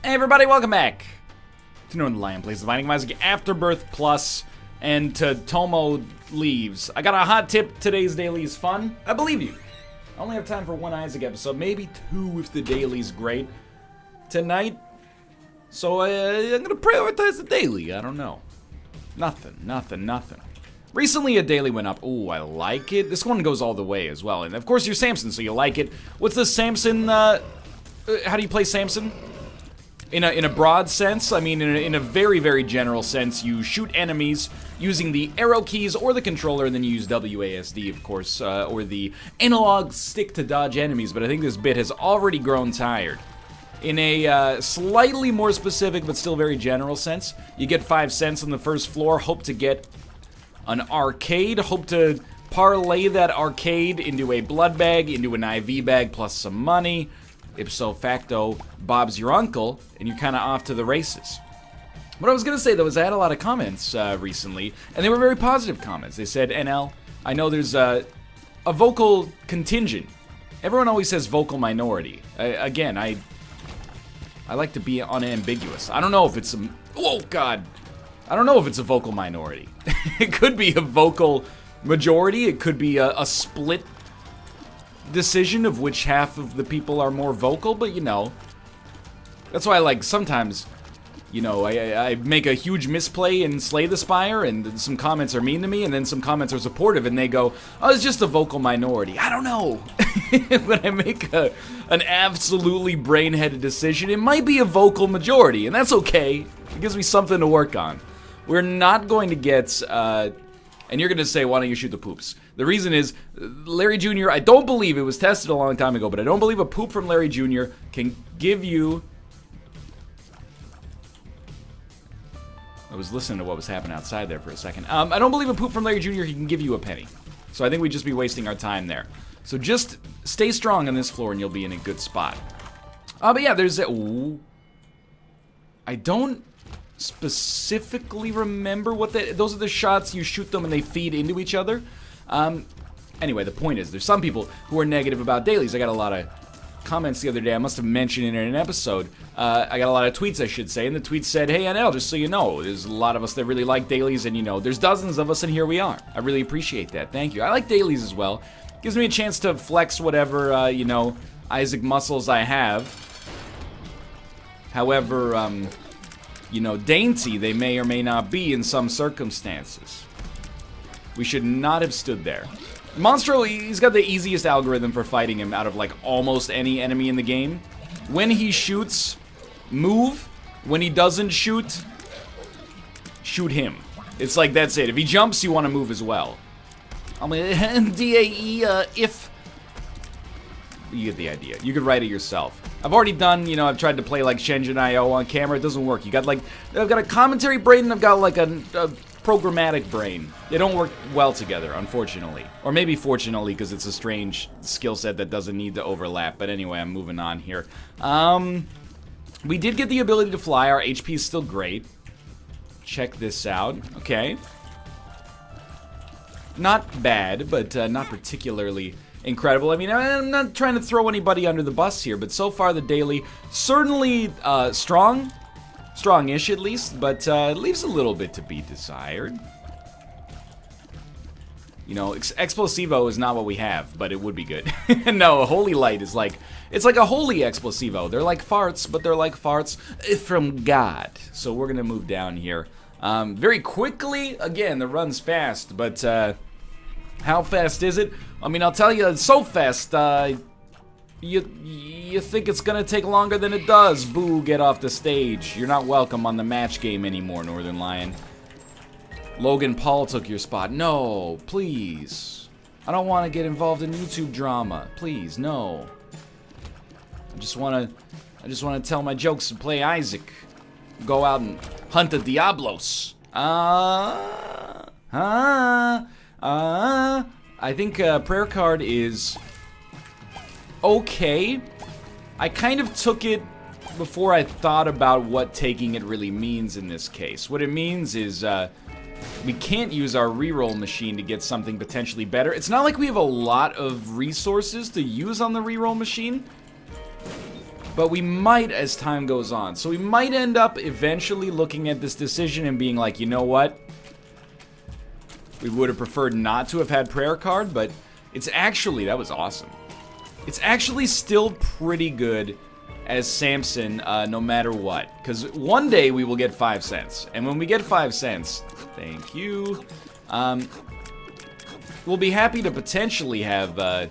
Hey everybody, welcome back to Northernlion plays the Binding of Isaac Afterbirth Plus, and to Tomo leaves. I got a hot tip. Today's daily is fun. I believe you. I only have time for one Isaac episode, maybe two if the daily's great tonight. So I'm gonna prioritize the daily. I don't know. Nothing. Recently a daily went up. Ooh, I like it. This one goes all the way as well. And of course you're Samson, so you like it. What's the Samson, how do you play Samson? In a broad sense, I mean, in a very, very general sense, you shoot enemies using the arrow keys or the controller, and then you use WASD, of course, or the analog stick to dodge enemies, but I think this bit has already grown tired. In a slightly more specific, but still very general sense, you get 5 cents on the first floor, hope to get an arcade, hope to parlay that arcade into a blood bag, into an IV bag, plus some money. Ipso facto, Bob's your uncle, and you're kind of off to the races. What I was going to say, though, is I had a lot of comments recently, and they were very positive comments. They said, NL, I know there's a vocal contingent. Everyone always says vocal minority. Again, I like to be unambiguous. I don't know if it's a... Oh, God. I don't know if it's a vocal minority. It could be a vocal majority. It could be a split decision of which half of the people are more vocal, but you know, that's why I like sometimes, you know, I make a huge misplay in Slay the Spire, and some comments are mean to me, and then some comments are supportive, and they go, oh, it's just a vocal minority. I don't know. When I make an absolutely brain-headed decision, it might be a vocal majority, and that's okay. It gives me something to work on. We're not going to get, and you're going to say, why don't you shoot the poops? The reason is, Larry Jr., I don't believe, it was tested a long time ago, but I don't believe a poop from Larry Jr. can give you... I was listening to what was happening outside there for a second. I don't believe a poop from Larry Jr. can give you a penny. So I think we'd just be wasting our time there. So just stay strong on this floor and you'll be in a good spot. But yeah, there's a... Ooh. I don't specifically remember what that... Those are the shots, you shoot them and they feed into each other. Anyway, the point is, there's some people who are negative about dailies. I got a lot of comments the other day. I must have mentioned it in an episode. I got a lot of tweets, I should say, and the tweets said, hey, NL, just so you know, there's a lot of us that really like dailies, and you know, there's dozens of us, and here we are. I really appreciate that. Thank you. I like dailies as well. Gives me a chance to flex whatever, you know, Isaac muscles I have. However, you know, dainty they may or may not be in some circumstances. We should not have stood there. Monstro, he's got the easiest algorithm for fighting him out of, like, almost any enemy in the game. When he shoots, move. When he doesn't shoot, shoot him. It's like, that's it. If he jumps, you want to move as well. I mean, DAE, if... You get the idea. You could write it yourself. I've already done, you know, I've tried to play, like, Shenzhen.io on camera. It doesn't work. You got, like... I've got a commentary brain, and I've got, like, a programmatic brain. They don't work well together, unfortunately. Or maybe fortunately, because it's a strange skill set that doesn't need to overlap. But anyway, I'm moving on here. We did get the ability to fly. Our HP is still great. Check this out. Okay. Not bad, but not particularly incredible. I mean, I'm not trying to throw anybody under the bus here, but so far the daily, certainly strong. Strong-ish, at least, but leaves a little bit to be desired. You know, Explosivo is not what we have, but it would be good. No, a Holy Light is like... It's like a Holy Explosivo. They're like farts, but they're like farts from God. So we're gonna move down here. Very quickly. Again, the run's fast, but how fast is it? I mean, I'll tell you, it's so fast, You think it's gonna take longer than it does. Boo, get off the stage. You're not welcome on the match game anymore, Northernlion. Logan Paul took your spot. No, please. I don't want to get involved in YouTube drama. Please, no. I just want to tell my jokes and play Isaac. Go out and hunt the Diablos. I think prayer card is okay. I kind of took it before I thought about what taking it really means in this case. What it means is we can't use our reroll machine to get something potentially better. It's not like we have a lot of resources to use on the reroll machine. but we might as time goes on. So we might end up eventually looking at this decision and being like, you know what? We would have preferred not to have had prayer card, but it's actually, that was awesome. It's actually still pretty good as Samson, no matter what. Because one day we will get 5 cents. And when we get 5 cents, thank you, we'll be happy to potentially have a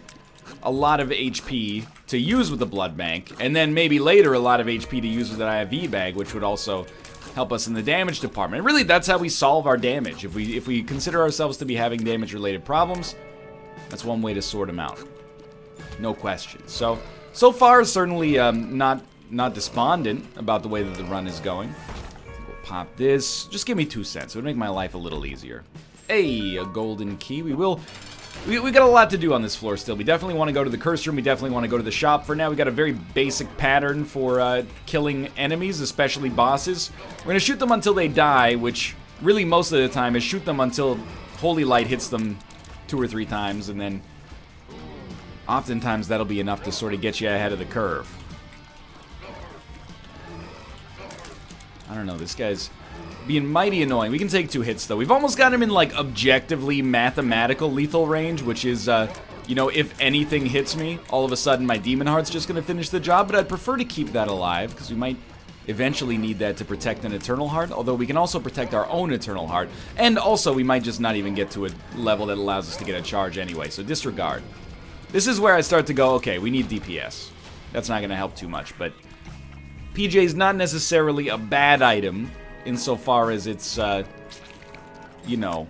lot of HP to use with the blood bank. And then maybe later a lot of HP to use with an IV bag, which would also help us in the damage department. And really, that's how we solve our damage. If we consider ourselves to be having damage-related problems, that's one way to sort them out. No question. So far, certainly not despondent about the way that the run is going. We'll pop this. Just give me 2 cents. It would make my life a little easier. Hey, a golden key. We got a lot to do on this floor still. We definitely want to go to the curse room. We definitely want to go to the shop. For now, we got a very basic pattern for killing enemies, especially bosses. We're going to shoot them until they die, which really most of the time is shoot them until Holy Light hits them 2 or 3 times, and then oftentimes that'll be enough to sort of get you ahead of the curve. I don't know, this guy's being mighty annoying. We can take 2 hits, though. We've almost got him in, like, objectively mathematical lethal range, which is, you know, if anything hits me, all of a sudden my Demon Heart's just gonna finish the job, but I'd prefer to keep that alive, because we might eventually need that to protect an Eternal Heart, although we can also protect our own Eternal Heart, and also we might just not even get to a level that allows us to get a charge anyway, so disregard. This is where I start to go, okay, we need DPS. That's not gonna help too much, but PJ's not necessarily a bad item, insofar as it's, you know,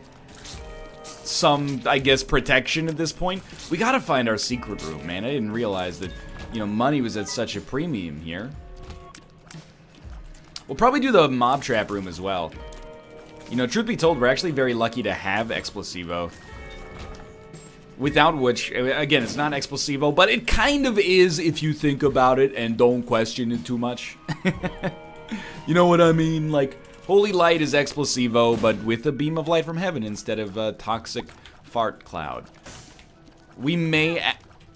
some, I guess, protection at this point. We gotta find our secret room, man. I didn't realize that, you know, money was at such a premium here. We'll probably do the mob trap room as well. You know, truth be told, we're actually very lucky to have Explosivo. Without which, again, it's not Explosivo, but it kind of is if you think about it and don't question it too much. You know what I mean? Like, Holy Light is Explosivo, but with a beam of light from heaven instead of a toxic fart cloud. We may,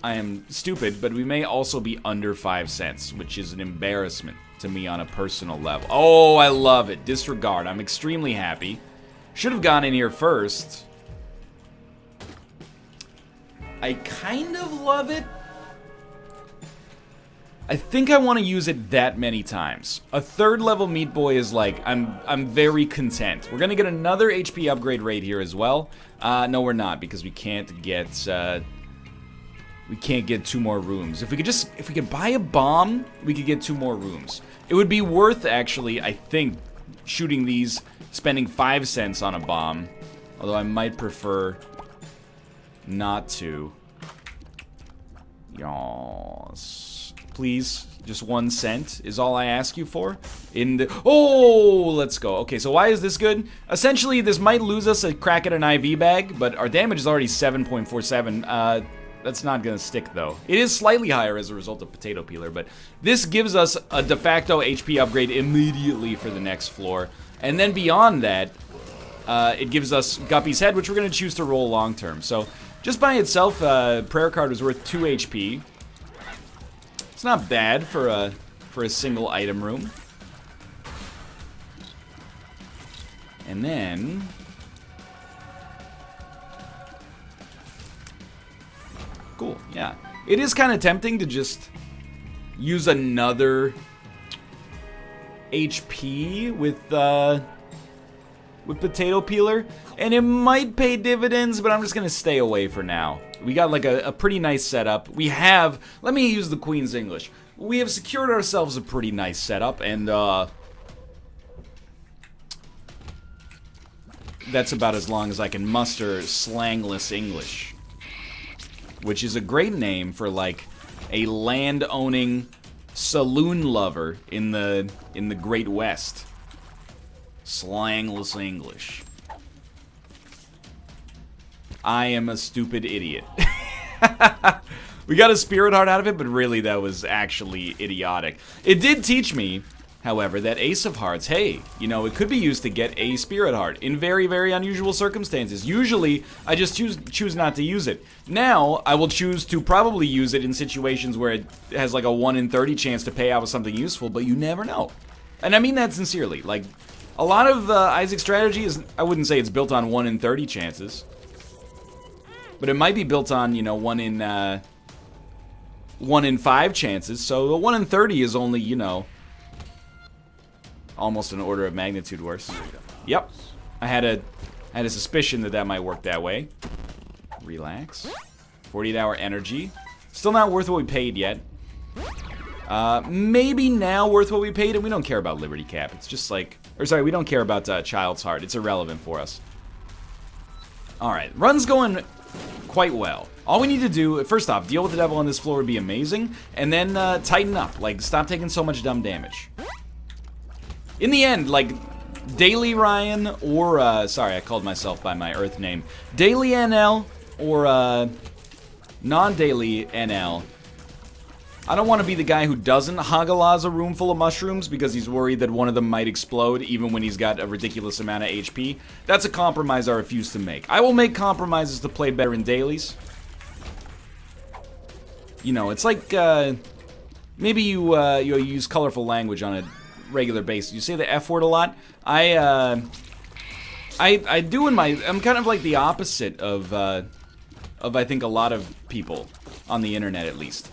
I am stupid, but we may also be under 5 cents, which is an embarrassment to me on a personal level. Oh, I love it. Disregard. I'm extremely happy. Should have gone in here first. I kind of love it. I think I want to use it that many times. A 3rd level Meat Boy is like, I'm very content. We're gonna get another HP upgrade rate here as well. No, we're not, because we can't get 2 more rooms. If we could buy a bomb, we could get 2 more rooms. It would be worth, actually, I think, shooting these, spending 5 cents on a bomb. Although I might prefer not to. Yes. Please, just 1 cent is all I ask you for. Oh, let's go. Okay, so why is this good? Essentially, this might lose us a crack at an IV bag, but our damage is already 7.47. That's not gonna stick, though. It is slightly higher as a result of Potato Peeler, but this gives us a de facto HP upgrade immediately for the next floor. And then beyond that, it gives us Guppy's Head, which we're gonna choose to roll long term. So just by itself, Prayer Card was worth 2 HP. It's not bad for a single item room. And then cool, yeah. It is kind of tempting to just use another HP with Potato Peeler, and it might pay dividends, but I'm just gonna stay away for now. We got like a pretty nice setup. We have, let me use the Queen's English. We have secured ourselves a pretty nice setup, and that's about as long as I can muster slangless English, which is a great name for like a land-owning saloon lover in the Great West. Slangless English. I am a stupid idiot. We got a Spirit Heart out of it, but really that was actually idiotic. It did teach me however, that Ace of Hearts, hey, you know, it could be used to get a Spirit Heart in very, very unusual circumstances. Usually, I just choose not to use it. Now, I will choose to probably use it in situations where it has like a 1 in 30 chance to pay out with something useful, but you never know. And I mean that sincerely. Like, a lot of Isaac's strategy is, I wouldn't say it's built on 1 in 30 chances. But it might be built on, you know, 1 in 5 chances. So the 1 in 30 is only, you know, almost an order of magnitude worse. Yep. I had a suspicion that that might work that way. Relax. 48-hour energy. Still not worth what we paid yet. Maybe now worth what we paid, and we don't care about Liberty Cap. It's just like, or sorry, we don't care about Child's Heart. It's irrelevant for us. Alright, run's going quite well. All we need to do, first off, deal with the devil on this floor would be amazing, and then tighten up. Like, stop taking so much dumb damage. In the end, like, Daily Ryan or, sorry, I called myself by my Earth name. Daily NL or, non-Daily NL. I don't want to be the guy who doesn't Hagala's a room full of mushrooms because he's worried that one of them might explode even when he's got a ridiculous amount of HP. That's a compromise I refuse to make. I will make compromises to play better in dailies. You know, it's like, maybe you use colorful language on a regular basis. You say the F word a lot. I do in my, I'm kind of like the opposite of I think a lot of people on the internet at least.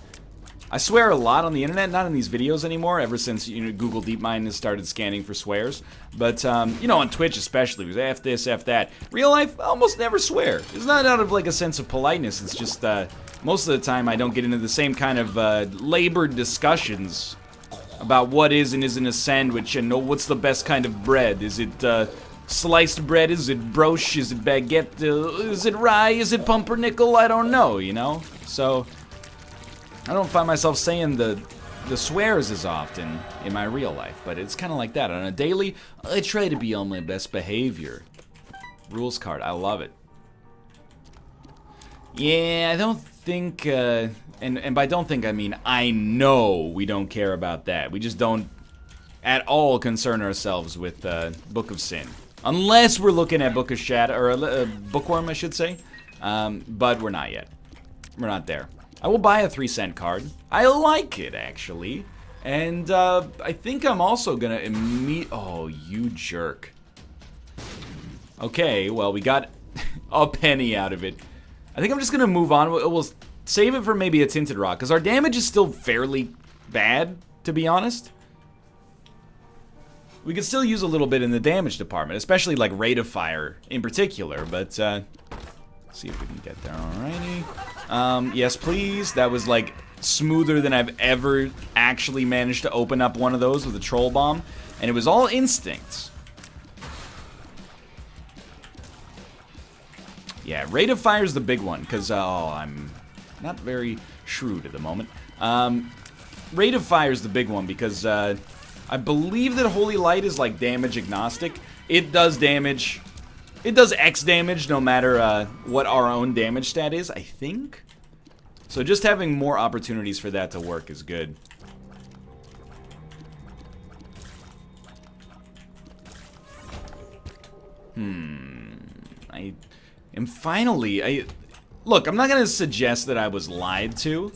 I swear a lot on the internet, not in these videos anymore, ever since, you know, Google DeepMind has started scanning for swears. But, you know, on Twitch especially, it was F this, F that. Real life, I almost never swear. It's not out of, like, a sense of politeness. It's just, most of the time I don't get into the same kind of, labored discussions about what is and isn't a sandwich and what's the best kind of bread. Is it, sliced bread? Is it broche? Is it baguette? Is it rye? Is it pumpernickel? I don't know, you know? So I don't find myself saying the swears as often in my real life, but it's kind of like that. On a daily, I try to be on my best behavior. Rules card, I love it. Yeah, I don't think, and by don't think I mean I know we don't care about that. We just don't at all concern ourselves with Book of Sin. Unless we're looking at Book of Shadow, or Bookworm, I should say. But we're not yet. We're not there. I will buy a 3-cent card. I like it, actually. And, I think I'm also gonna oh, you jerk. Okay, well, we got a penny out of it. I think I'm just gonna move on. We'll save it for maybe a Tinted Rock, because our damage is still fairly bad, to be honest. We could still use a little bit in the damage department, especially, like, Rate of Fire in particular, but, see if we can get there. Alrighty. Yes, please. That was, like, smoother than I've ever actually managed to open up one of those with a Troll Bomb. And it was all instinct. Yeah, Rate of Fire is the big one, because, oh, I'm not very shrewd at the moment. Rate of Fire is the big one, because, I believe that Holy Light is, like, damage agnostic. It does damage. It does X damage no matter what our own damage stat is, I think. So just having more opportunities for that to work is good. I am finally... Look, I'm not going to suggest that I was lied to.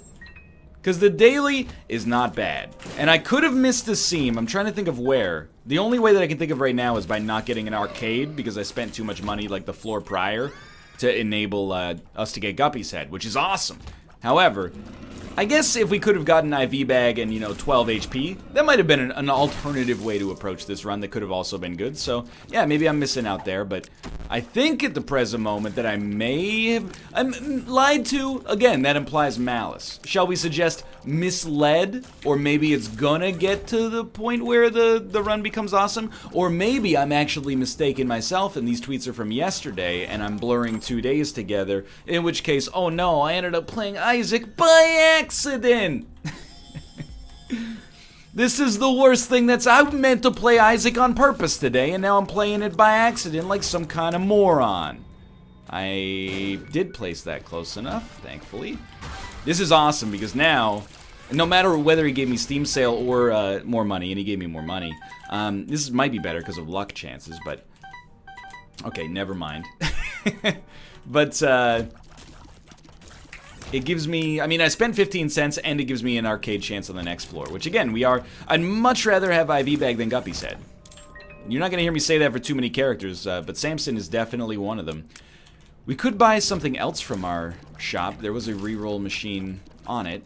Because the daily is not bad. And I could have missed a seam. I'm trying to think of where. The only way that I can think of right now is by not getting an arcade, because I spent too much money, like, the floor prior to enable us to get Guppy's Head, which is awesome. However, I guess if we could have gotten IV Bag and, you know, 12 HP, that might have been an alternative way to approach this run that could have also been good. So, yeah, maybe I'm missing out there, but I think at the present moment that I may have... I'm lied to. Again, that implies malice. Shall we suggest misled? Or maybe it's gonna get to the point where the run becomes awesome? Or maybe I'm actually mistaken myself and these tweets are from yesterday and I'm blurring 2 days together, in which case, oh no, I ended up playing Isaac by accident! This is the worst thing I meant to play Isaac on purpose today, and now I'm playing it by accident like some kind of moron. I did place that close enough, thankfully. This is awesome, because now No matter whether he gave me Steam sale or more money, and he gave me more money. This might be better because of luck chances, but... Okay, never mind. But, it gives me... I mean, I spent 15 cents, and it gives me an arcade chance on the next floor. Which, again, we are... I'd much rather have IV Bag than Guppy said. You're not going to hear me say that for too many characters, but Samson is definitely one of them. We could buy something else from our shop. There was a reroll machine on it.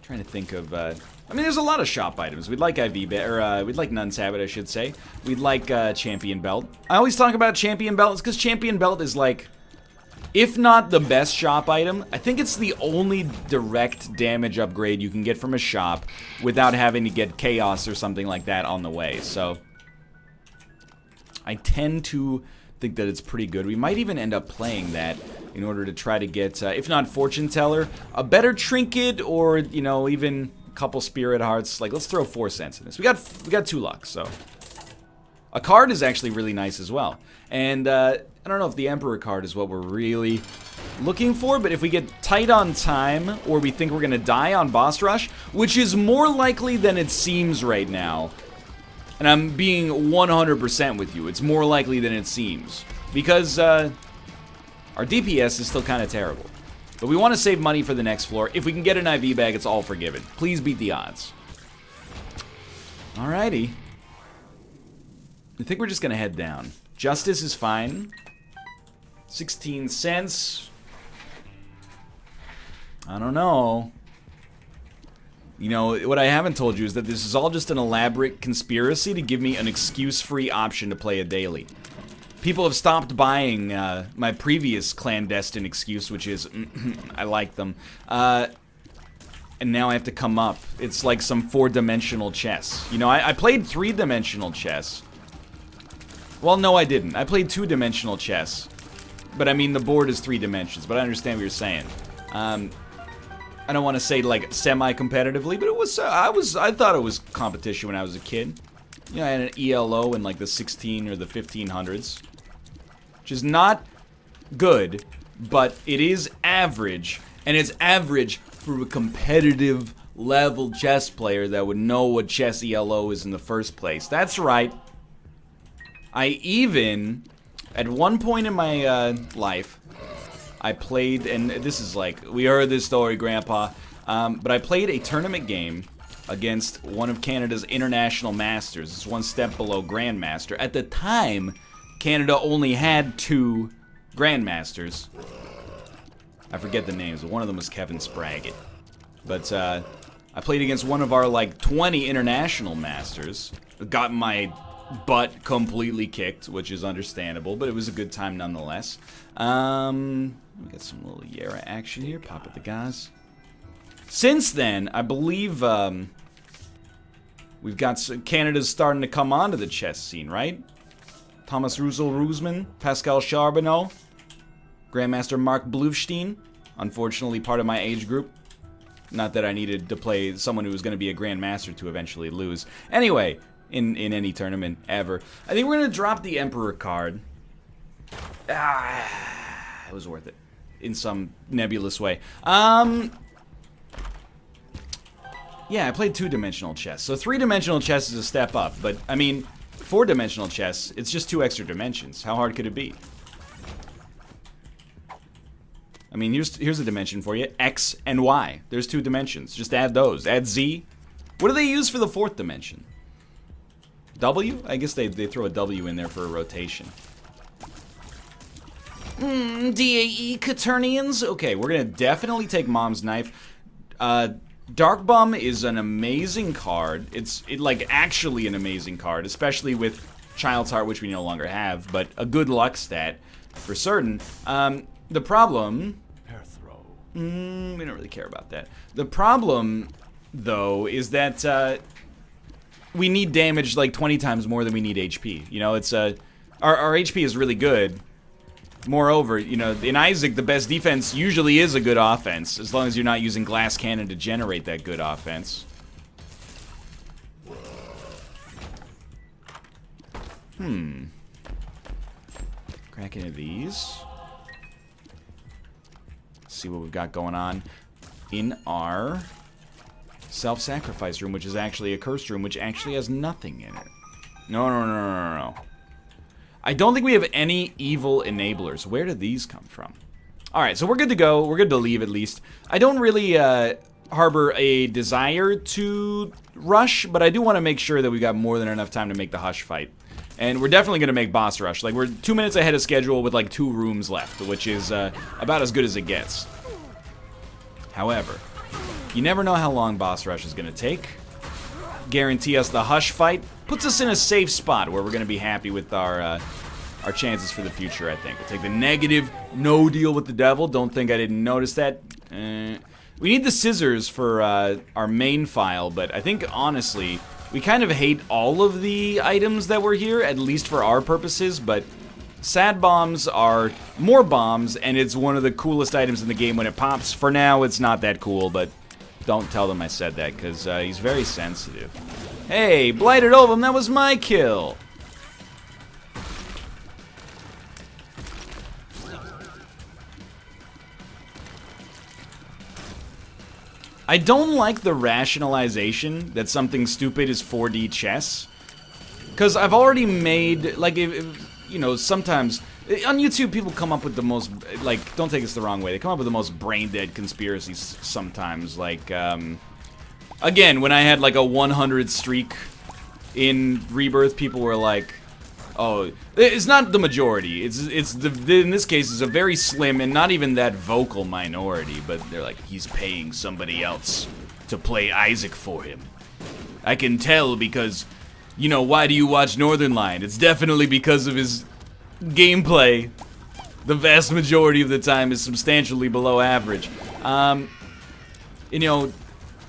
Trying to think of, I mean, there's a lot of shop items. We'd like IV Bag, or we'd like Nun's Habit, I should say. We'd like Champion Belt. I always talk about Champion Belt. It's because Champion Belt is like, if not the best shop item, I think it's the only direct damage upgrade you can get from a shop without having to get Chaos or something like that on the way. So, I tend to think that it's pretty good. We might even end up playing that in order to try to get, if not Fortune Teller, a better Trinket, or, you know, even a couple Spirit Hearts. Like, let's throw 4 cents in this. We got 2 luck, so. A card is actually really nice as well. And, I don't know if the Emperor card is what we're really looking for, but if we get tight on time, or we think we're gonna die on Boss Rush, which is more likely than it seems right now, and I'm being 100% with you, it's more likely than it seems, because, our DPS is still kind of terrible. But we want to save money for the next floor. If we can get an IV Bag, it's all forgiven. Please beat the odds. Alrighty. I think we're just going to head down. Justice is fine. 16 cents. I don't know. You know, what I haven't told you is that this is all just an elaborate conspiracy to give me an excuse-free option to play a daily. People have stopped buying my previous clandestine excuse, which is, I like them. And now I have to come up. It's like some 4-dimensional chess. You know, I played 3-dimensional chess. Well, no, I didn't. I played 2-dimensional chess. But I mean, the board is 3 dimensions, but I understand what you're saying. I don't want to say, like, semi-competitively, but it was, I thought it was competition when I was a kid. You know, I had an ELO in, like, the 16 or the 1500s. Which is not good, but it is average. And it's average for a competitive level chess player that would know what chess ELO is in the first place. That's right. I even, at one point in my life, I played, and this is like, we heard this story, Grandpa, but I played a tournament game against one of Canada's international masters. It's one step below Grandmaster. At the time, Canada only had 2 Grandmasters. I forget the names, but one of them was Kevin Spraggett. But I played against one of our, like, 20 international masters. Got my butt completely kicked, which is understandable, but it was a good time nonetheless. We got some little Yara action here. Pop at the guys. Since then, I believe we've got Canada's starting to come onto the chess scene, right? Thomas Rusel-Rusman, Pascal Charbonneau, Grandmaster Mark Blufstein, unfortunately part of my age group. Not that I needed to play someone who was going to be a Grandmaster to eventually lose. Anyway, in any tournament ever. I think we're going to drop the Emperor card. It was worth it. In some nebulous way. Yeah, I played 2-dimensional chess. So 3-dimensional chess is a step up. But, I mean, 4-dimensional chess, it's just 2 extra dimensions. How hard could it be? I mean, here's a dimension for you. X and Y. There's 2 dimensions. Just add those. Add Z. What do they use for the 4th dimension? W? I guess they throw a W in there for a rotation. DAE Quaternions? Okay, we're gonna definitely take Mom's Knife. Dark Bum is an amazing card. It's like actually an amazing card, especially with Child's Heart, which we no longer have, but a good luck stat for certain. The problem, we don't really care about that. The problem, though, is that we need damage like 20 times more than we need HP. You know, it's our HP is really good. Moreover, you know, in Isaac, the best defense usually is a good offense, as long as you're not using Glass Cannon to generate that good offense. Crack into these. see what we've got going on in our self-sacrifice room, which is actually a cursed room, which actually has nothing in it. No, no, no, no, no, no. I don't think we have any evil enablers. Where did these come from? Alright, so we're good to go. We're good to leave, at least. I don't really harbor a desire to rush, but I do want to make sure that we got more than enough time to make the Hush fight. And we're definitely going to make boss rush. Like, we're 2 minutes ahead of schedule with, like, 2 rooms left, which is about as good as it gets. However, you never know how long boss rush is going to take. Guarantee us the Hush fight. Puts us in a safe spot where we're going to be happy with our chances for the future, I think. We'll take the negative, no deal with the devil. Don't think I didn't notice that. We need the scissors for our main file, but I think, honestly, we kind of hate all of the items that were here, at least for our purposes, but sad bombs are more bombs, and it's one of the coolest items in the game when it pops. For now, it's not that cool, but don't tell them I said that, because he's very sensitive. Hey, Blighted Ovum, that was my kill! I don't like the rationalization that something stupid is 4D chess. Because I've already made, like, you know, sometimes, on YouTube people come up with the most, like, don't take us the wrong way, they come up with the most brain-dead conspiracies sometimes, like, again, when I had, like, a 100 streak in Rebirth, people were like, oh, it's not the majority, in this case, it's a very slim and not even that vocal minority, but they're like, he's paying somebody else to play Isaac for him. I can tell because, you know, why do you watch Northernlion? It's definitely because of his gameplay. The vast majority of the time is substantially below average. You know,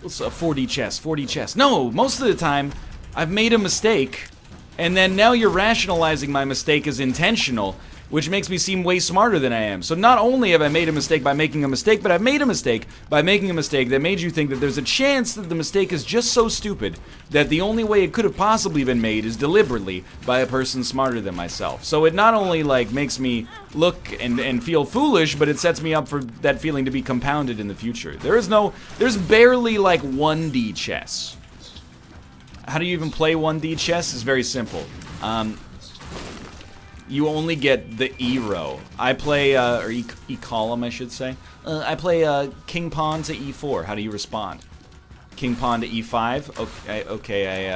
4D chess. No, most of the time, I've made a mistake, and then now you're rationalizing my mistake as intentional, which makes me seem way smarter than I am. So not only have I made a mistake by making a mistake, but I've made a mistake by making a mistake that made you think that there's a chance that the mistake is just so stupid that the only way it could have possibly been made is deliberately by a person smarter than myself. So it not only, like, makes me look and feel foolish, but it sets me up for that feeling to be compounded in the future. There's barely, like, 1D chess. How do you even play 1D chess? It's very simple. You only get the E row. I play, or E column, I should say. I play King Pawn to E4. How do you respond? King Pawn to E5. Okay,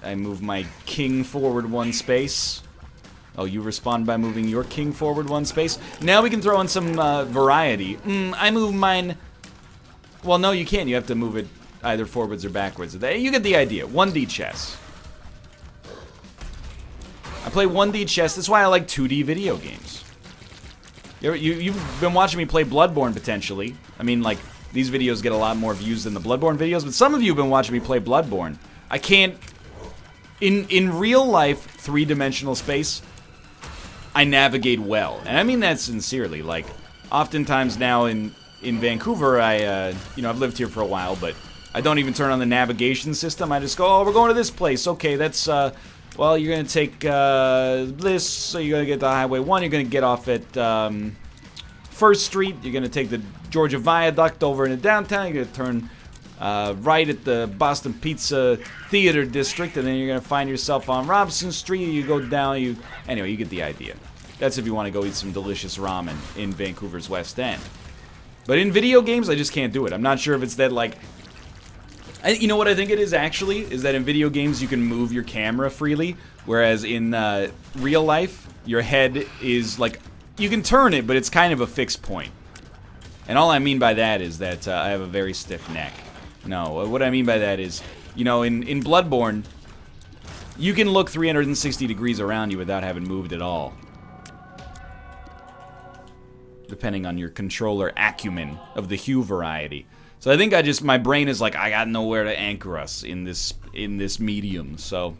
I move my king forward 1 space. Oh, you respond by moving your king forward 1 space. Now we can throw in some variety. I move mine. Well, no, you can't. You have to move it either forwards or backwards. You get the idea. 1D chess. I play 1D chess. That's why I like 2D video games. You've been watching me play Bloodborne, potentially. I mean, like, these videos get a lot more views than the Bloodborne videos, but some of you have been watching me play Bloodborne. I can't... In real life, 3-dimensional space, I navigate well. And I mean that sincerely. Like, oftentimes now in Vancouver, you know, I've lived here for a while, but I don't even turn on the navigation system. I just go, oh, we're going to this place. Okay, that's, well, you're going to take this, so you're going to get to Highway 1. You're going to get off at 1st Street. You're going to take the Georgia Viaduct over into downtown. You're going to turn right at the Boston Pizza Theater District, and then you're going to find yourself on Robson Street. You go down, anyway, you get the idea. That's if you want to go eat some delicious ramen in Vancouver's West End. But in video games, I just can't do it. I'm not sure if it's that, like... you know what I think it is, actually? Is that in video games you can move your camera freely, whereas in real life, your head is, like... You can turn it, but it's kind of a fixed point. And all I mean by that is that I have a very stiff neck. No, what I mean by that is, you know, in Bloodborne, you can look 360 degrees around you without having moved at all. Depending on your controller acumen of the hue variety. So I think my brain is like, I got nowhere to anchor us in this medium, so.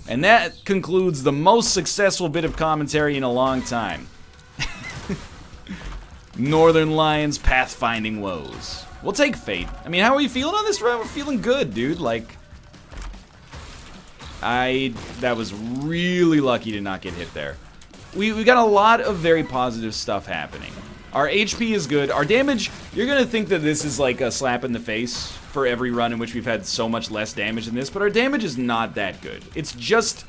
And that concludes the most successful bit of commentary in a long time. Northernlion's pathfinding woes. We'll take fate. I mean, how are we feeling on this run? We're feeling good, dude. Like, that was really lucky to not get hit there. We got a lot of very positive stuff happening. Our HP is good. Our damage, you're gonna think that this is like a slap in the face for every run in which we've had so much less damage than this, but our damage is not that good. It's just,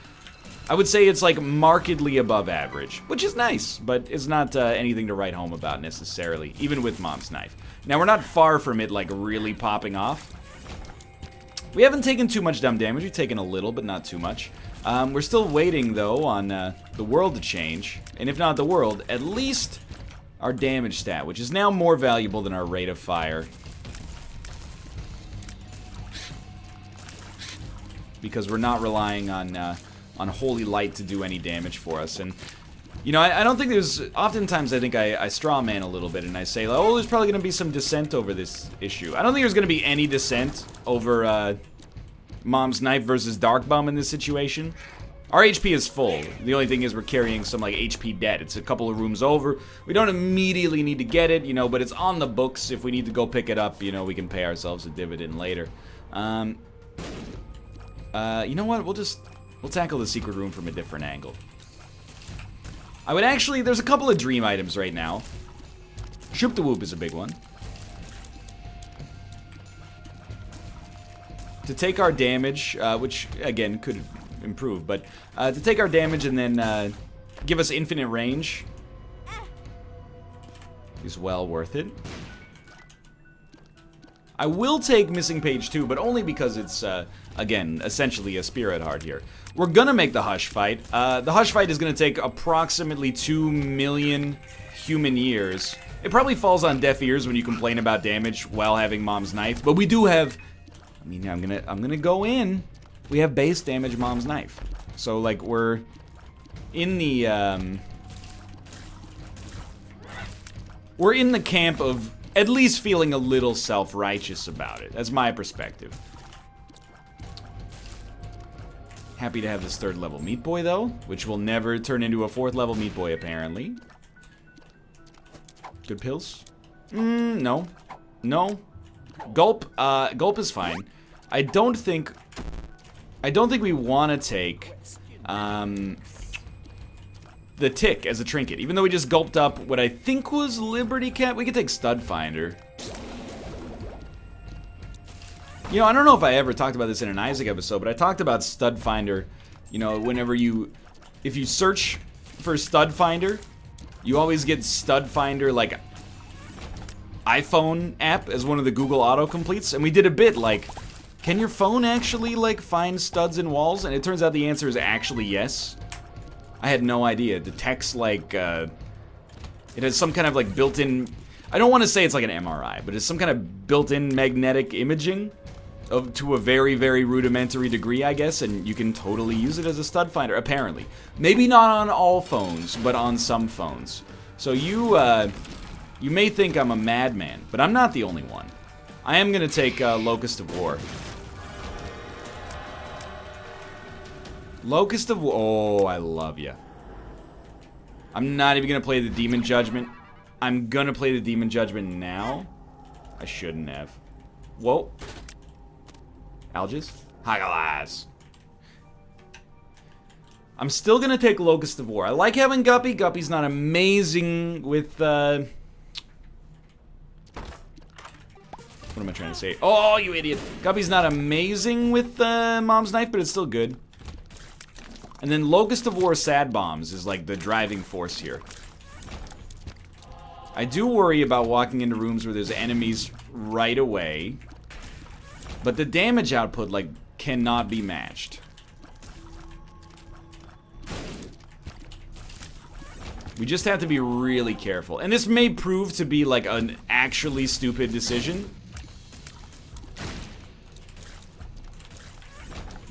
I would say it's like markedly above average, which is nice, but it's not anything to write home about necessarily, even with Mom's Knife. Now, we're not far from it like really popping off. We haven't taken too much dumb damage. We've taken a little, but not too much. We're still waiting, though, on the world to change. And if not the world, at least our damage stat, which is now more valuable than our rate of fire. Because we're not relying on Holy Light to do any damage for us. And, you know, I don't think there's... Oftentimes, I think I straw man a little bit, and I say, oh, there's probably going to be some dissent over this issue. I don't think there's going to be any dissent over Mom's Knife versus Dark Bum in this situation. Our HP is full. The only thing is we're carrying some, like, HP debt. It's a couple of rooms over. We don't immediately need to get it, you know, but it's on the books. If we need to go pick it up, you know, we can pay ourselves a dividend later. You know what? We'll tackle the secret room from a different angle. I would actually... There's a couple of dream items right now. Shoop the Whoop is a big one. To take our damage, which, again, could improve, but to take our damage and then give us infinite range is well worth it. I will take Missing Page 2, but only because it's, again, essentially a Spirit Heart here. We're gonna make the Hush Fight. The Hush Fight is gonna take approximately 2 million human years. It probably falls on deaf ears when you complain about damage while having Mom's Knife, but we do have... I mean, I'm gonna go in. We have base damage Mom's Knife. So, like, we're in the, we're in the camp of at least feeling a little self-righteous about it. That's my perspective. Happy to have this 3rd level Meat Boy, though, which will never turn into a 4th level Meat Boy, apparently. Good pills? No. No. Gulp. Gulp is fine. I don't think we want to take the Tick as a trinket. Even though we just gulped up what I think was Liberty Cat, we could take Stud Finder. You know, I don't know if I ever talked about this in an Isaac episode, but I talked about Stud Finder. You know, if you search for Stud Finder, you always get Stud Finder, like, iPhone app as one of the Google autocompletes. And we did a bit, like, can your phone actually, like, find studs in walls? And it turns out the answer is actually yes. I had no idea. It detects, like, it has some kind of, like, built-in... I don't want to say it's like an MRI, but it's some kind of built-in magnetic imaging to a very, very rudimentary degree, I guess, and you can totally use it as a stud finder, apparently. Maybe not on all phones, but on some phones. So you may think I'm a madman, but I'm not the only one. I am going to take Locust of War. Locust of War. Oh, I love ya. I'm not even going to play the Demon Judgment. I'm going to play the Demon Judgment now. I shouldn't have. Whoa. Alges? Hagalaz. I'm still going to take Locust of War. I like having Guppy. Guppy's not amazing with... What am I trying to say? Oh, you idiot. Guppy's not amazing with Mom's Knife, but it's still good. And then Locust of War Sad Bombs is like the driving force here. I do worry about walking into rooms where there's enemies right away. But the damage output, like, cannot be matched. We just have to be really careful. And this may prove to be, like, an actually stupid decision.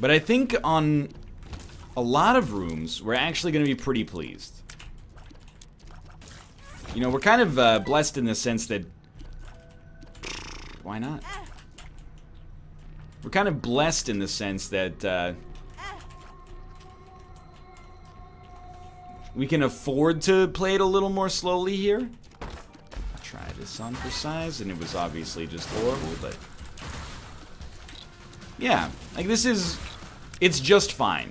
But I think on a lot of rooms, we're actually going to be pretty pleased. You know, we're kind of blessed in the sense that... Why not? We're kind of blessed in the sense that we can afford to play it a little more slowly here. Try this on for size, and it was obviously just horrible, but... Yeah, like this is... It's just fine.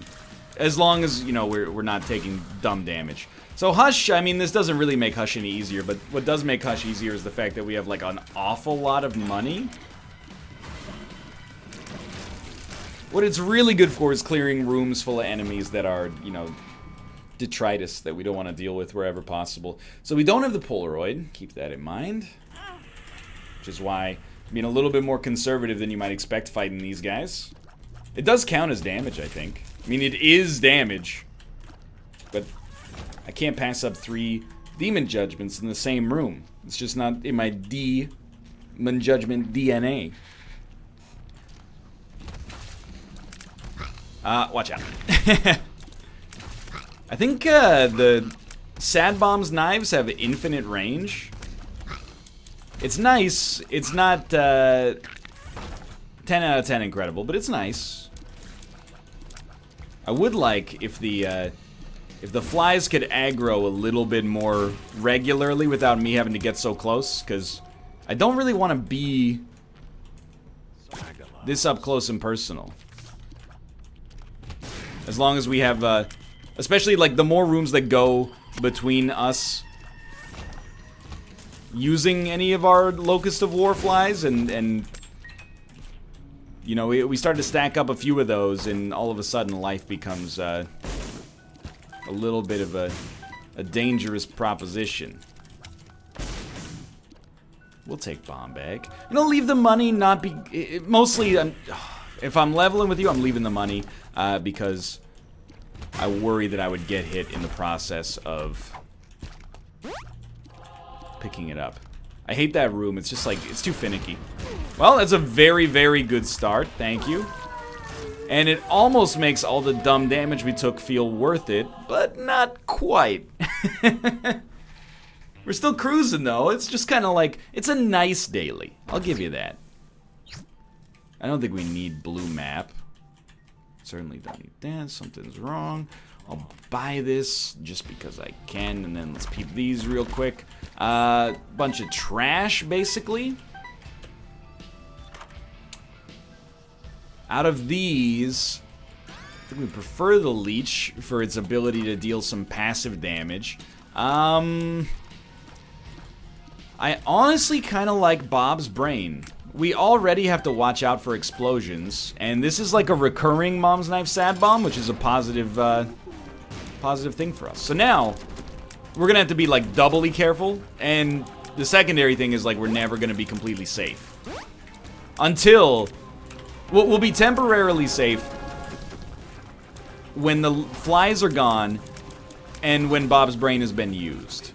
As long as, you know, we're not taking dumb damage. So Hush, I mean, this doesn't really make Hush any easier, but what does make Hush easier is the fact that we have, like, an awful lot of money. What it's really good for is clearing rooms full of enemies that are, you know, detritus that we don't want to deal with wherever possible. So we don't have the Polaroid. Keep that in mind. Which is why I'm being a little bit more conservative than you might expect fighting these guys. It does count as damage, I think. I mean, it is damage. But I can't pass up 3 Demon Judgments in the same room. It's just not in my Demon Judgment DNA. Watch out. I think the Sad Bomb's knives have infinite range. It's nice. It's not 10 out of 10 incredible, but it's nice. I would like if the flies could aggro a little bit more regularly without me having to get so close, because I don't really want to be this up close and personal. As long as we have, especially like the more rooms that go between us using any of our Locust of War flies, and you know, we start to stack up a few of those, and all of a sudden life becomes a little bit of a dangerous proposition. We'll take bomb bag. And I'll leave the money not be... mostly, if I'm leveling with you, I'm leaving the money because I worry that I would get hit in the process of picking it up. I hate that room. It's just like, it's too finicky. Well, that's a very, very good start. Thank you. And it almost makes all the dumb damage we took feel worth it, but not quite. We're still cruising, though. It's just kind of like, it's a nice daily. I'll give you that. I don't think we need blue map. Certainly don't need that. Something's wrong. I'll buy this just because I can, and then let's peep these real quick. Bunch of trash, basically. Out of these, I think we prefer the Leech for its ability to deal some passive damage. I honestly kind of like Bob's Brain. We already have to watch out for explosions, and this is like a recurring Mom's Knife Sad Bomb, which is a positive thing for us. So now, we're gonna have to be like doubly careful, and the secondary thing is like we're never gonna be completely safe. Until, we'll be temporarily safe when the flies are gone and when Bob's Brain has been used.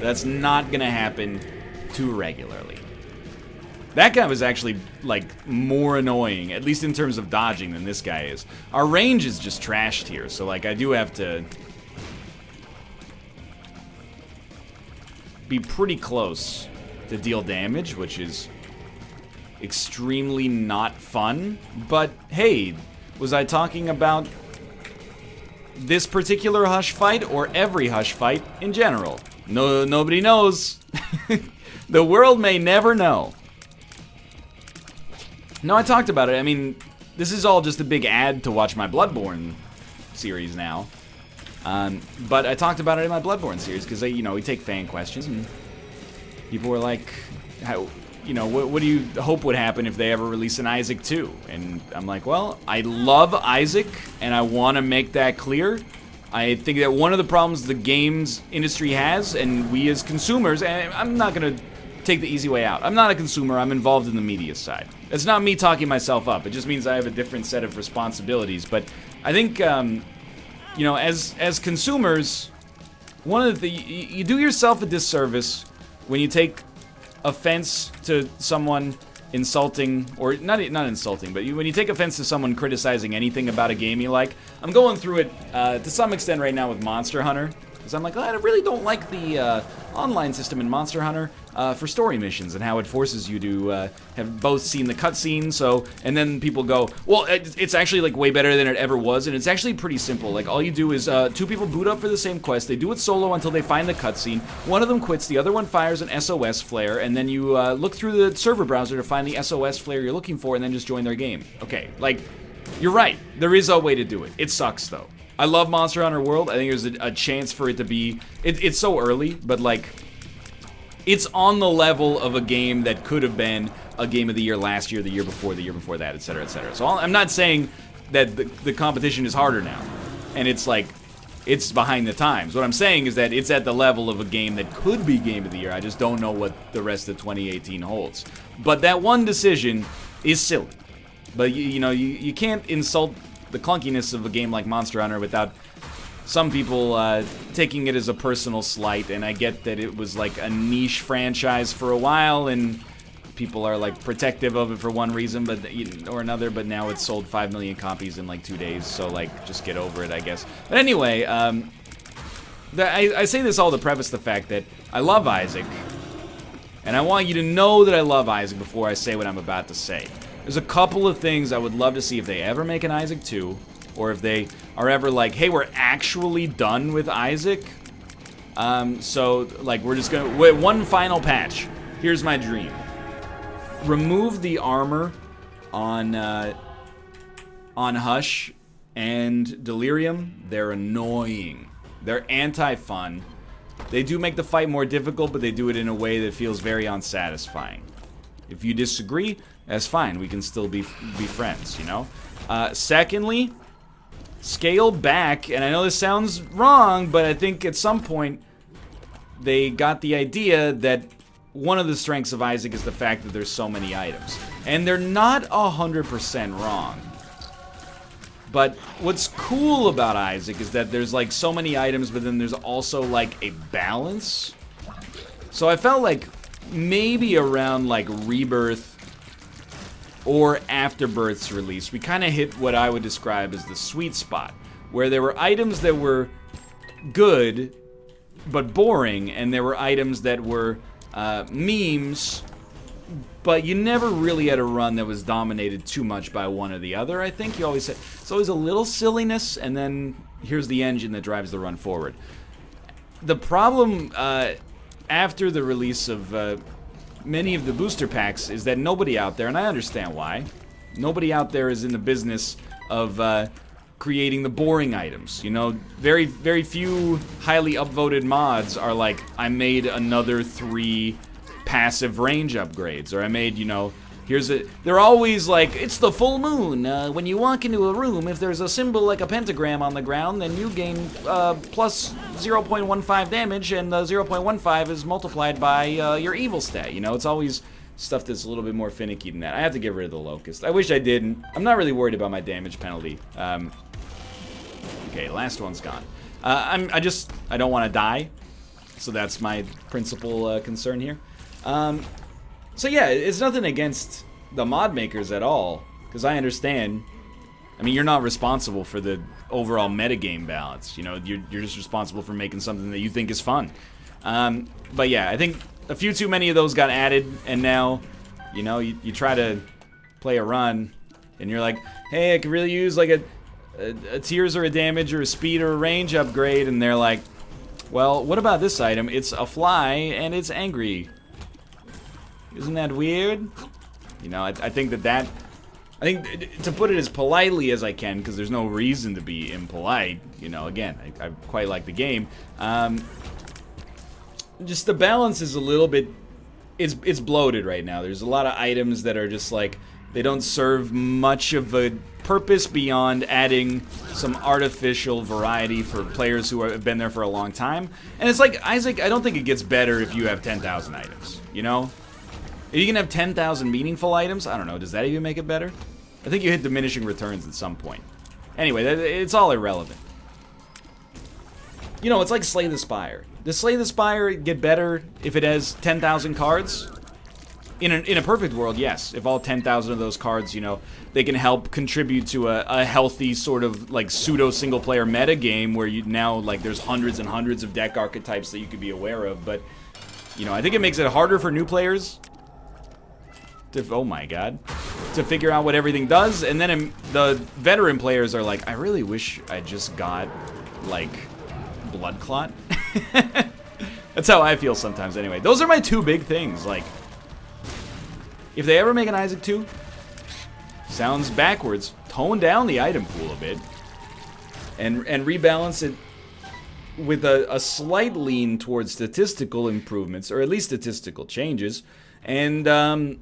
That's not gonna happen too regularly. That guy was actually, like, more annoying, at least in terms of dodging, than this guy is. Our range is just trashed here, so, like, I do have to be pretty close to deal damage, which is extremely not fun. But, hey, was I talking about this particular Hush fight or every Hush fight in general? No, nobody knows. The world may never know. No, I talked about it. I mean, this is all just a big ad to watch my Bloodborne series now. But I talked about it in my Bloodborne series because, you know, we take fan questions and people were like, how, you know, what do you hope would happen if they ever release an Isaac 2? And I'm like, well, I love Isaac and I want to make that clear. I think that one of the problems the games industry has, and we as consumers, and I'm not going to take the easy way out. I'm not a consumer, I'm involved in the media side. It's not me talking myself up, it just means I have a different set of responsibilities. But I think, you know, as consumers, one of the you do yourself a disservice when you take offense to someone insulting, or not insulting, but when you take offense to someone criticizing anything about a game you like. I'm going through it to some extent right now with Monster Hunter, because I'm like, oh, I really don't like the online system in Monster Hunter for story missions and how it forces you to have both seen the cutscene. So, and then people go, well, it's actually like way better than it ever was, and it's actually pretty simple. Like all you do is 2 people boot up for the same quest. They do it solo until they find the cutscene. One of them quits, the other one fires an SOS flare, and then you look through the server browser to find the SOS flare you're looking for, and then just join their game. Okay, like You're right. There is a way to do it. It sucks, though. I love Monster Hunter World. I think there's a chance for it to be... It's so early, but, like... It's on the level of a game that could have been a game of the year last year, the year before that, etc., etc. So I'm not saying that the competition is harder now. And it's, like... It's behind the times. What I'm saying is that it's at the level of a game that could be game of the year. I just don't know what the rest of 2018 holds. But that one decision is silly. But, you know, you can't insult the clunkiness of a game like Monster Hunter without some people taking it as a personal slight. And I get that it was like a niche franchise for a while, and people are like protective of it for one reason or another, but now it's sold 5 million copies in like 2 days, so like just get over it, I guess. But anyway, I say this all to preface the fact that I love Isaac, and I want you to know that I love Isaac before I say what I'm about to say. There's a couple of things I would love to see if they ever make an Isaac 2, or if they are ever like, hey, we're actually done with Isaac. So, like, we're just gonna... Wait, one final patch. Here's my dream. Remove the armor on Hush and Delirium. They're annoying. They're anti-fun. They do make the fight more difficult, but they do it in a way that feels very unsatisfying. If you disagree, that's fine. We can still be friends, you know? Secondly, scale back, and I know this sounds wrong, but I think at some point they got the idea that one of the strengths of Isaac is the fact that there's so many items. And they're not 100% wrong. But what's cool about Isaac is that there's like so many items, but then there's also like a balance. So I felt like maybe around like Rebirth or Afterbirth's release, we kind of hit what I would describe as the sweet spot, where there were items that were good but boring, and there were items that were memes, but you never really had a run that was dominated too much by one or the other. I think you always said it's always a little silliness, and then here's the engine that drives the run forward. The problem after the release of many of the booster packs is that nobody out there, and I understand why, nobody out there is in the business of creating the boring items. You know, very, very few highly upvoted mods are like, I made another 3 passive range upgrades, or I made, you know, they're always like, it's the full moon. When you walk into a room, if there's a symbol like a pentagram on the ground, then you gain plus 0.15 damage, and the 0.15 is multiplied by your evil stat. You know, it's always stuff that's a little bit more finicky than that. I have to get rid of the Locust. I wish I didn't. I'm not really worried about my damage penalty. Okay, last one's gone. I don't want to die, so that's my principal concern here. So yeah, it's nothing against the mod makers at all, because I understand. I mean, you're not responsible for the overall metagame balance. You know, you're just responsible for making something that you think is fun. But yeah, I think a few too many of those got added, and now, you know, you try to play a run, and you're like, hey, I could really use like a tears or a damage or a speed or a range upgrade, and they're like, well, what about this item? It's a fly and it's angry. Isn't that weird? You know, I think I think to put it as politely as I can, because there's no reason to be impolite, you know, again, I quite like the game. Just the balance is a little bit, it's bloated right now. There's a lot of items that are just like, they don't serve much of a purpose beyond adding some artificial variety for players who have been there for a long time. And it's like, Isaac, I don't think it gets better if you have 10,000 items, you know? If you can have 10,000 meaningful items, I don't know, does that even make it better? I think you hit diminishing returns at some point. Anyway, it's all irrelevant. You know, it's like Slay the Spire. Does Slay the Spire get better if it has 10,000 cards? In a perfect world, yes. If all 10,000 of those cards, you know, they can help contribute to a healthy sort of like pseudo single player meta game where you now like there's hundreds and hundreds of deck archetypes that you could be aware of. But you know, I think it makes it harder for new players to, oh my god, to figure out what everything does. And then the veteran players are like, I really wish I just got like Blood Clot. That's how I feel sometimes. Anyway, those are my two big things. Like, if they ever make an Isaac 2, Sounds backwards. Tone down the item pool a bit. And rebalance it with a slight lean towards statistical improvements, or at least statistical changes. And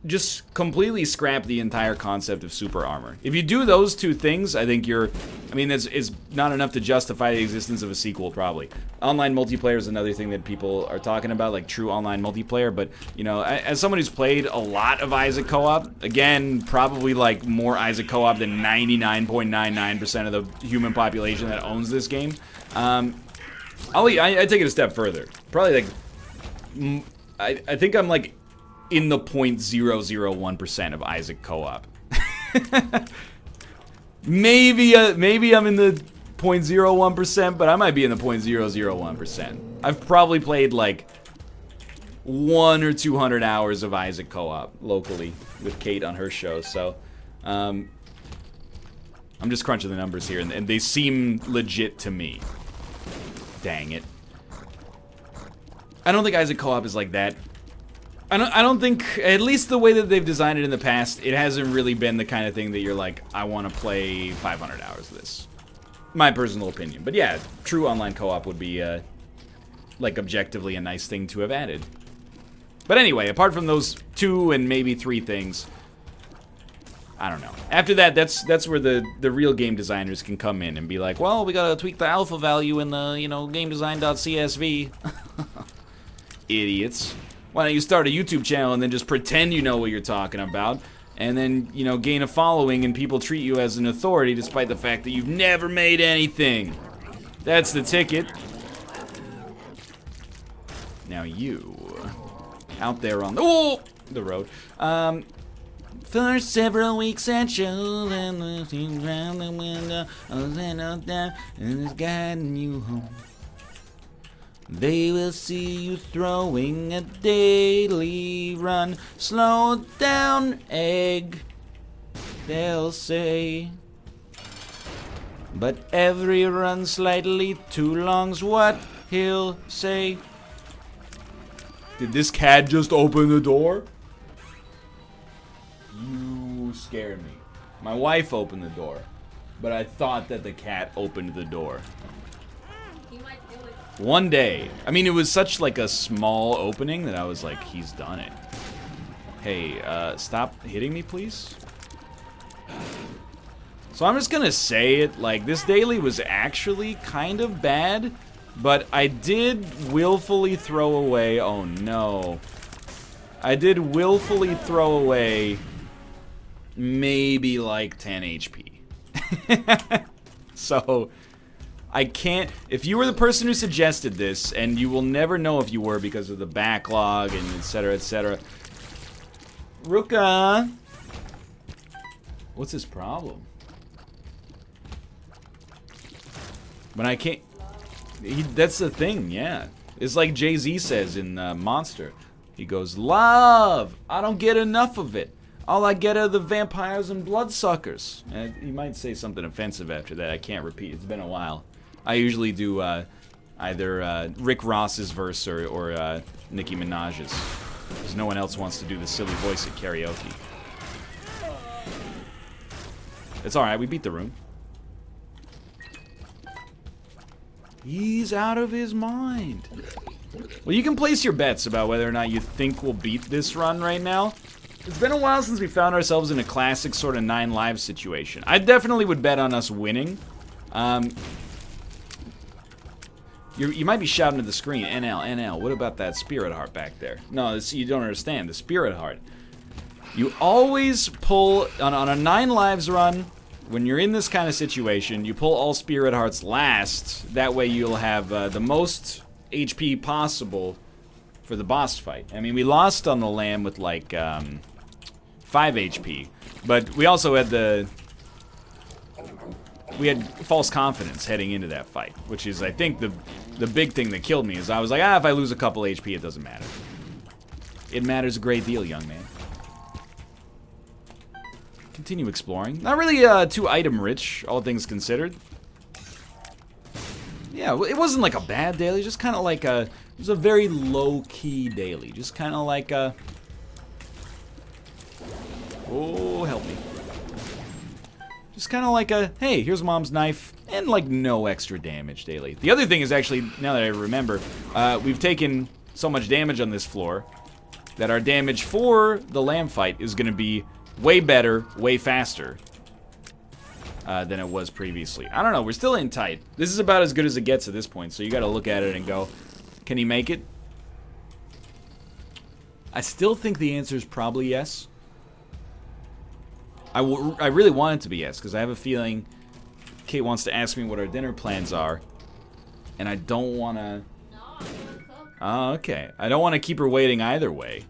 just completely scrap the entire concept of super armor. If you do those two things, I think you're... I mean, it's not enough to justify the existence of a sequel, probably. Online multiplayer is another thing that people are talking about, like true online multiplayer. But, you know, as someone who's played a lot of Isaac co-op, again, probably like more Isaac co-op than 99.99% of the human population that owns this game, I take it a step further. Probably like... I think I'm like in the 0.001% of Isaac co-op. maybe I'm in the 0.01%, but I might be in the 0.001%. I've probably played like 100 or 200 hours of Isaac co-op locally with Kate on her show, so I'm just crunching the numbers here, and they seem legit to me. Dang it. I don't think Isaac co-op is like that. I don't think, at least the way that they've designed it in the past, it hasn't really been the kind of thing that you're like, I want to play 500 hours of this. My personal opinion. But yeah, true online co-op would be, like, objectively a nice thing to have added. But anyway, apart from those 2 and maybe 3 things, I don't know. After that, that's where the real game designers can come in and be like, well, we gotta tweak the alpha value in the, you know, gamedesign.csv. Idiots. Why don't you start a YouTube channel and then just pretend you know what you're talking about, and then, you know, gain a following and people treat you as an authority despite the fact that you've never made anything. That's the ticket. Now you, out there on the road. For several weeks at shows and looking round the window, and it's guiding you home. They will see you throwing a daily run. Slow down, egg, they'll say. But every run slightly too long's what he'll say. Did this cat just open the door? You scared me. My wife opened the door, but I thought that the cat opened the door. One day. I mean, it was such like a small opening that I was like, he's done it. Hey, stop hitting me, please. So I'm just gonna say it, like, this daily was actually kind of bad, but I did willfully throw away, oh no. I did willfully throw away maybe like 10 HP. So... I can't, if you were the person who suggested this, and you will never know if you were because of the backlog and etc, etc. Ruka! What's his problem? But I can't, that's the thing, yeah. It's like Jay-Z says in Monster. He goes, love! I don't get enough of it. All I get are the vampires and bloodsuckers. And he might say something offensive after that, I can't repeat, it's been a while. I usually do either Rick Ross's verse or Nicki Minaj's, because no one else wants to do the silly voice at karaoke. It's alright, we beat the room. He's out of his mind. Well, you can place your bets about whether or not you think we'll beat this run right now. It's been a while since we found ourselves in a classic sort of 9 lives situation. I definitely would bet on us winning. You might be shouting at the screen, NL, NL, what about that spirit heart back there? No, you don't understand, the spirit heart. You always pull, on a 9 lives run, when you're in this kind of situation, you pull all spirit hearts last. That way you'll have the most HP possible for the boss fight. I mean, we lost on the lamb with like 5 HP, but we also had we had false confidence heading into that fight, which is, I think, the big thing that killed me. Is I was like, if I lose a couple HP, it doesn't matter. It matters a great deal, young man. Continue exploring. Not really too item rich, all things considered. Yeah, it wasn't like a bad daily, just kind of like it was a very low-key daily. Just kind of like oh, help me. Just kind of like a, hey, here's mom's knife, and like no extra damage daily. The other thing is actually, now that I remember, we've taken so much damage on this floor that our damage for the lamb fight is going to be way better, way faster than it was previously. I don't know, we're still in tight. This is about as good as it gets at this point, so you got to look at it and go, can he make it? I still think the answer is probably yes. I really want it to be yes, because I have a feeling Kate wants to ask me what our dinner plans are, and I don't want to... Oh, okay. I don't want to keep her waiting either way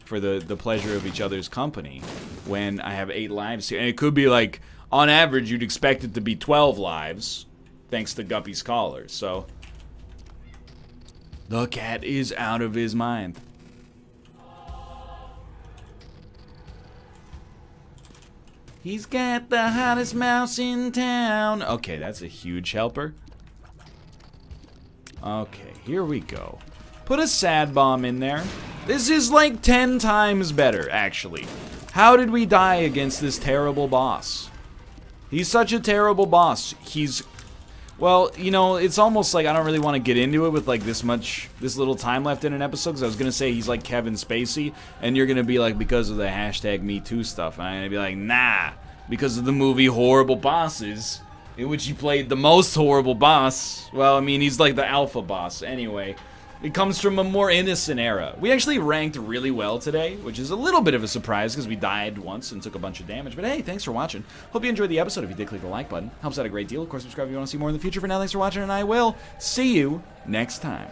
for the pleasure of each other's company when I have 8 lives here. And it could be like, on average, you'd expect it to be 12 lives, thanks to Guppy's collar, so... The cat is out of his mind. He's got the hottest mouse in town. Okay, that's a huge helper. Okay, here we go. Put a sad bomb in there. This is like 10 times better, actually. How did we die against this terrible boss? He's such a terrible boss. He's... Well, you know, it's almost like I don't really want to get into it with like this little time left in an episode, because I was going to say he's like Kevin Spacey, and you're going to be like, because of the hashtag #MeToo stuff, and I'm going to be like, nah, because of the movie Horrible Bosses, in which he played the most horrible boss. Well, I mean, he's like the alpha boss. Anyway, it comes from a more innocent era. We actually ranked really well today, which is a little bit of a surprise because we died once and took a bunch of damage. But hey, thanks for watching. Hope you enjoyed the episode. If you did, click the like button. Helps out a great deal. Of course, subscribe if you want to see more in the future. For now, thanks for watching, and I will see you next time.